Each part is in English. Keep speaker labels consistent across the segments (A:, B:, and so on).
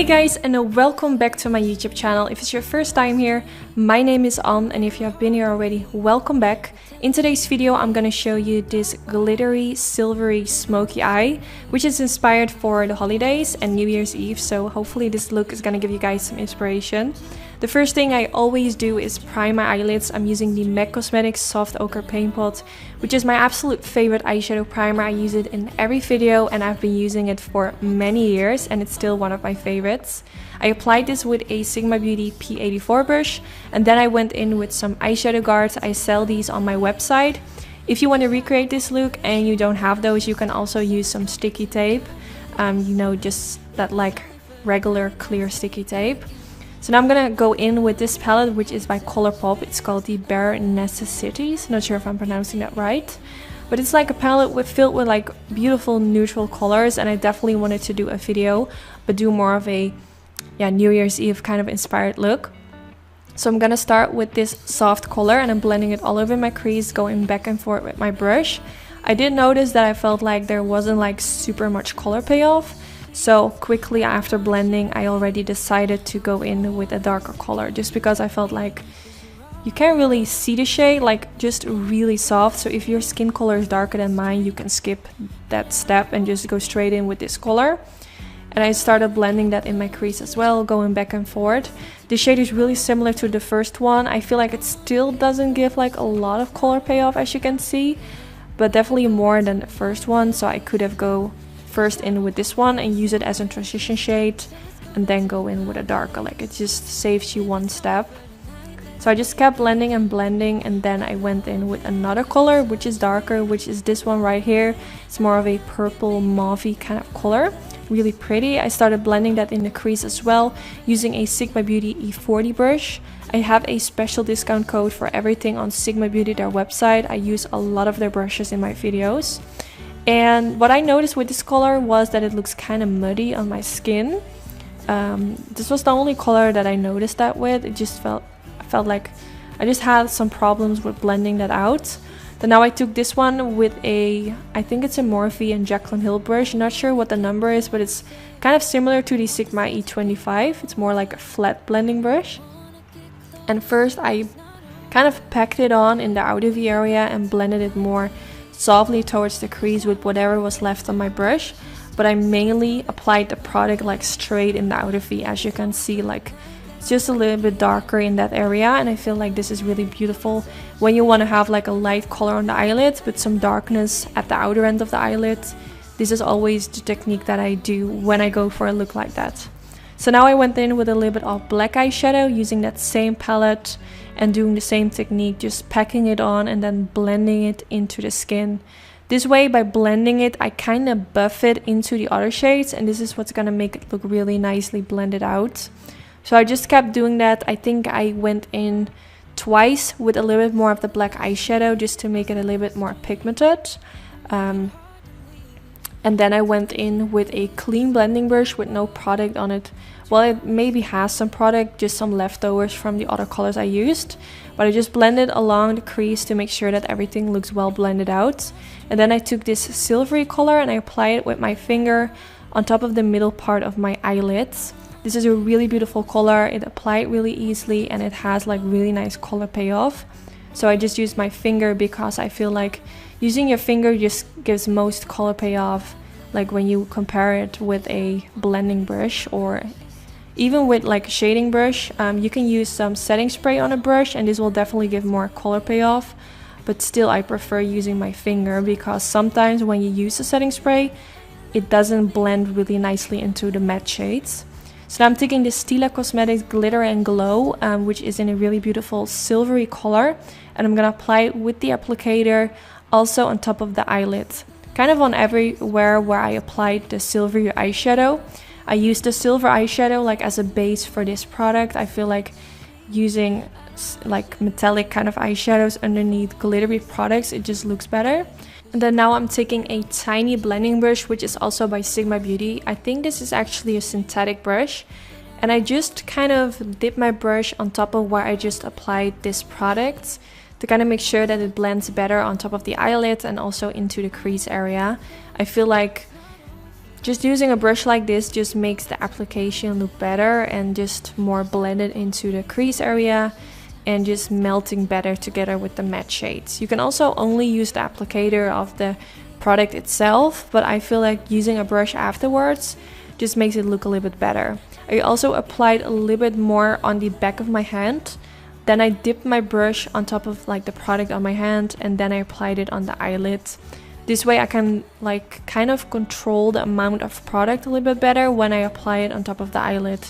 A: Hey guys, and welcome back to my YouTube channel. If it's your first time here, my name is Anne, and if you have been here already, welcome back. In today's video, I'm gonna show you this glittery, silvery, smoky eye, which is inspired for the holidays and New Year's Eve, so hopefully this look is gonna give you guys some inspiration. The first thing I always do is prime my eyelids. I'm using the MAC Cosmetics Soft Ochre Paint Pot, which is my absolute favorite eyeshadow primer. I use it in every video and I've been using it for many years and it's still one of my favorites. I applied this with a Sigma Beauty P84 brush and then I went in with some eyeshadow guards. I sell these on my website. If you want to recreate this look and you don't have those, you can also use some sticky tape. Just that like regular clear sticky tape. So now I'm gonna go in with this palette, which is by Colourpop. It's called the Bare Necessities. Not sure if I'm pronouncing that right. But it's like a palette filled with like beautiful neutral colors, and I definitely wanted to do a video, but do more of a New Year's Eve kind of inspired look. So I'm gonna start with this soft color and I'm blending it all over my crease, going back and forth with my brush. I did notice that I felt like there wasn't like super much color payoff. So quickly after blending, I already decided to go in with a darker color just because I felt like you can't really see the shade, like just really soft. So if your skin color is darker than mine, you can skip that step and just go straight in with this color. And I started blending that in my crease as well, going back and forth. The shade is really similar to the first one. I feel like it still doesn't give like a lot of color payoff, as you can see, but definitely more than the first one. So I could have go first in with this one and use it as a transition shade and then go in with a darker, like it just saves you one step. So I just kept blending and blending, and then I went in with another color which is darker, which is this one right here. It's more of a purple mauvey kind of color, really pretty. I started blending that in the crease as well using a Sigma Beauty E40 brush. I have a special discount code for everything on Sigma Beauty, their website. I use a lot of their brushes in my videos. And what I noticed with this color was that it looks kind of muddy on my skin. This was the only color that I noticed that with. It just felt like I just had some problems with blending that out. Then now I took this one with I think it's a Morphe and Jaclyn Hill brush. I'm not sure what the number is, but it's kind of similar to the Sigma E25. It's more like a flat blending brush. And first I kind of packed it on in the outer V area and blended it more softly towards the crease with whatever was left on my brush, but I mainly applied the product like straight in the outer V. As you can see, like it's just a little bit darker in that area, and I feel like this is really beautiful when you want to have like a light color on the eyelids but some darkness at the outer end of the eyelid. This is always the technique that I do when I go for a look like that. So now I went in with a little bit of black eyeshadow using that same palette and doing the same technique, just packing it on and then blending it into the skin. This way, by blending it, I kind of buff it into the other shades, and this is what's gonna make it look really nicely blended out. So I just kept doing that. I think I went in twice with a little bit more of the black eyeshadow just to make it a little bit more pigmented. And then I went in with a clean blending brush with no product on it. Well, it maybe has some product, just some leftovers from the other colors I used. But I just blended along the crease to make sure that everything looks well blended out. And then I took this silvery color and I applied it with my finger on top of the middle part of my eyelids. This is a really beautiful color. It applied really easily and it has like really nice color payoff. So I just used my finger because I feel like using your finger just gives most color payoff, like when you compare it with a blending brush or even with like a shading brush. You can use some setting spray on a brush and this will definitely give more color payoff, but still I prefer using my finger because sometimes when you use a setting spray it doesn't blend really nicely into the matte shades. So now I'm taking the Stila Cosmetics Glitter and Glow, which is in a really beautiful silvery color, and I'm gonna apply it with the applicator also on top of the eyelid, kind of on everywhere where I applied the silvery eyeshadow. I used the silver eyeshadow like as a base for this product. I feel like using like metallic kind of eyeshadows underneath glittery products, it just looks better. And then now I'm taking a tiny blending brush, which is also by Sigma Beauty. I think this is actually a synthetic brush. And I just kind of dip my brush on top of where I just applied this product to kind of make sure that it blends better on top of the eyelid and also into the crease area. I feel like Just using a brush like this just makes the application look better and just more blended into the crease area and just melting better together with the matte shades. You can also only use the applicator of the product itself, but I feel like using a brush afterwards just makes it look a little bit better. I also applied a little bit more on the back of my hand. Then I dipped my brush on top of like the product on my hand, and then I applied it on the eyelid. This way I can like kind of control the amount of product a little bit better when I apply it on top of the eyelid.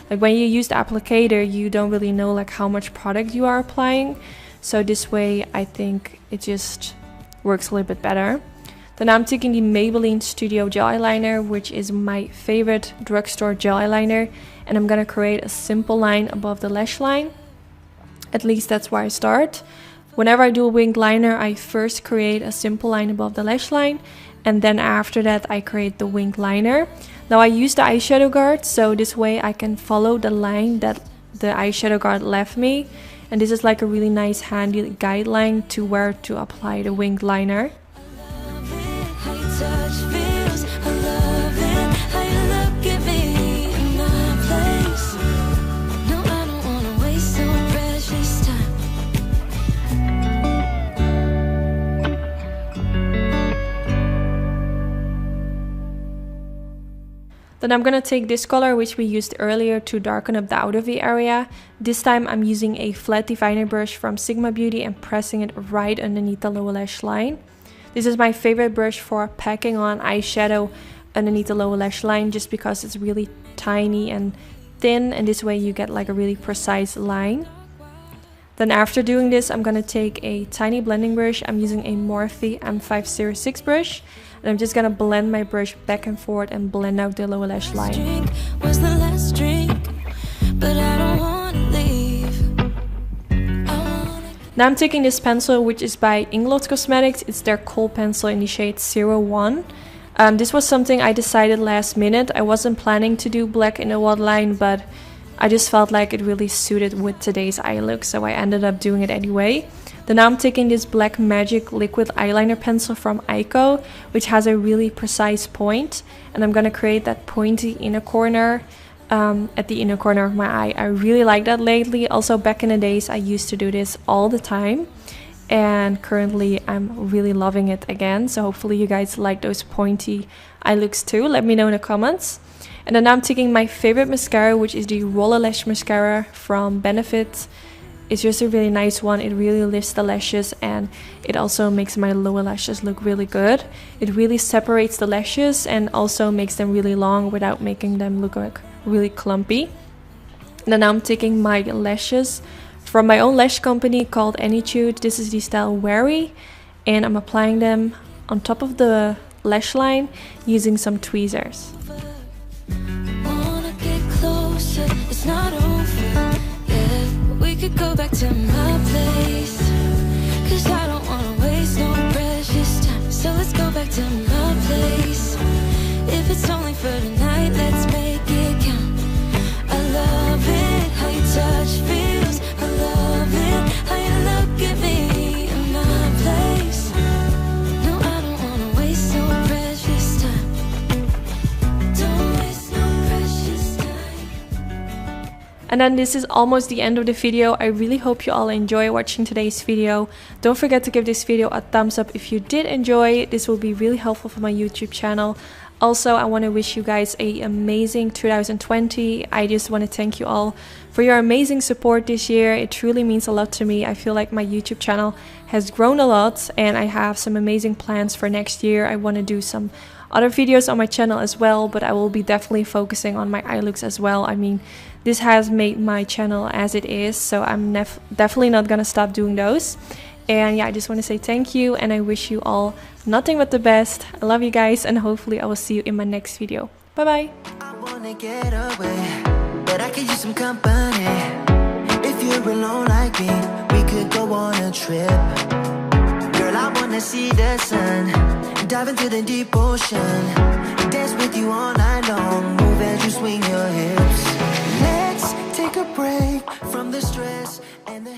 A: Like when you use the applicator, you don't really know like how much product you are applying. So this way I think it just works a little bit better. Then I'm taking the Maybelline Studio Gel Eyeliner, which is my favorite drugstore gel eyeliner. And I'm gonna create a simple line above the lash line. At least that's where I start. Whenever I do a winged liner, I first create a simple line above the lash line, and then after that I create the winged liner. Now I use the eyeshadow guard, so this way I can follow the line that the eyeshadow guard left me, and this is like a really nice handy guideline to where to apply the winged liner. Then I'm gonna take this color, which we used earlier, to darken up the outer V area. This time I'm using a flat definer brush from Sigma Beauty and pressing it right underneath the lower lash line. This is my favorite brush for packing on eyeshadow underneath the lower lash line, just because it's really tiny and thin, and this way you get like a really precise line. Then after doing this, I'm gonna take a tiny blending brush. I'm using a Morphe M506 brush, and I'm just gonna blend my brush back and forth and blend out the lower lash line. Now I'm taking this pencil, which is by Inglot Cosmetics. It's their kohl pencil in the shade 01. This was something I decided last minute. I wasn't planning to do black in a waterline, but I just felt like it really suited with today's eye look, so I ended up doing it anyway. Then now I'm taking this Black Magic liquid eyeliner pencil from Eyeko, which has a really precise point, and I'm gonna create that pointy inner corner at the inner corner of my eye. I really like that lately. Also, back in the days I used to do this all the time, and currently I'm really loving it again. So hopefully you guys like those pointy eye looks too. Let me know in the comments. And then I'm taking my favorite mascara, which is the Roller Lash Mascara from Benefit. It's just a really nice one. It really lifts the lashes, and it also makes my lower lashes look really good. It really separates the lashes and also makes them really long without making them look like really clumpy. And then I'm taking my lashes from my own lash company called Anytude. This is the style Wary, and I'm applying them on top of the lash line using some tweezers. It's not over, yeah. We could go back to my place, 'cause I don't wanna waste no precious time. So let's go back to my place. If it's only for tonight, let's make it count. I love it, how you touch feels. I love it, how you look at me in my place. No, I don't wanna waste no precious time. Don't waste no precious time. And then this is almost the end of the video. I really hope you all enjoy watching today's video. Don't forget to give this video a thumbs up if you did enjoy. This will be really helpful for my YouTube channel. Also, I want to wish you guys an amazing 2020. I just want to thank you all for your amazing support this year. It truly means a lot to me. I feel like my YouTube channel has grown a lot, and I have some amazing plans for next year. I want to do some other videos on my channel as well, but I will be definitely focusing on my eye looks as well. I mean, this has made my channel as it is, so I'm definitely not gonna stop doing those. And yeah, I just want to say thank you, and I wish you all nothing but the best. I love you guys, and hopefully I will see you in my next video. Bye bye. I wanna get away, but I could use some company. If you're alone like me, we could go on a trip. Girl, I wanna see the sun, dive into the deep ocean, dance with you all night long, move as you swing your hips. Let's take a break from the stress and the